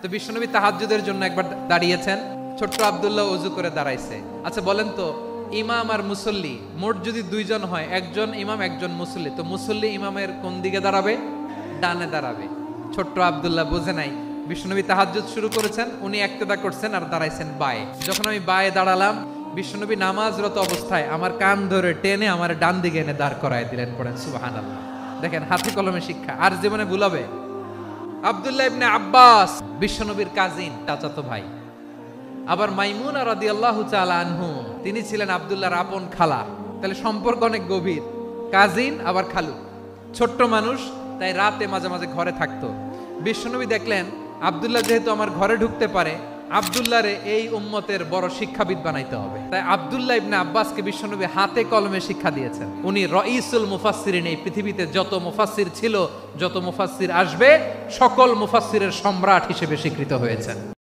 তো বিশ্বনবী তাহাজ্জুদের জন্য একবার দাঁড়িয়েছেন, ছোট্ট আব্দুল্লাহ ওযু করে দাঁড়াইছে। আচ্ছা বলেন তো, ইমাম আর মুসল্লি মোট যদি দুইজন হয়, একজন ইমাম একজন মুসল্লি, তো মুসল্লি ইমামের কোন দিকে দাঁড়াবে? ডানে দাঁড়াবে। ছোট্ট আব্দুল্লাহ বোঝে নাই, বিশ্বনবী তাহাজ্জুদ শুরু করেছেন, উনি ইক্তেদা করছেন আর দাঁড়াইছেন বায়ে। যখন আমি বায়ে দাঁড়ালাম, বিশ্বনবী নামাজরত অবস্থায় আমার কান ধরে টেনে আমার ডান দিকে এনে দাঁড় করায় দিলেন। পড়েন সুবহানাল্লাহ। দেখেন হাতে কলমে শিক্ষা, আর জীবনে ভুলাবে। আব্দুল্লাহ ইবনে আব্বাস বিশ্বনবীর কাজিন, চাচাতো ভাই। আবার মাইমুনা রাদিয়াল্লাহু তাআলা আনহু, তিনি ছিলেন আব্দুল্লাহর আপন খালা। তাহলে সম্পর্ক অনেক গভীর, কাজিন আবার খালু। ছোট্ট মানুষ, তাই রাতে মাঝে মাঝে ঘরে থাকতো। বিশ্বনবী দেখলেন আব্দুল্লাহ যেহেতু আমার ঘরে ঢুকতে পারে, আব্দুল্লাহরে এই উম্মতের বড় শিক্ষাবিদ বানাইতে হবে। তাই আব্দুল্লাহ ইবনে আব্বাসকে বিশ্বনবী হাতে কলমে শিক্ষা দিয়েছেন। উনি রাইসুল মুফাসসিরিন, এই পৃথিবীতে যত মুফাসসির ছিল, যত মুফাসসির আসবে, সকল মুফাসসিরের সম্রাট হিসেবে স্বীকৃত হয়েছেন।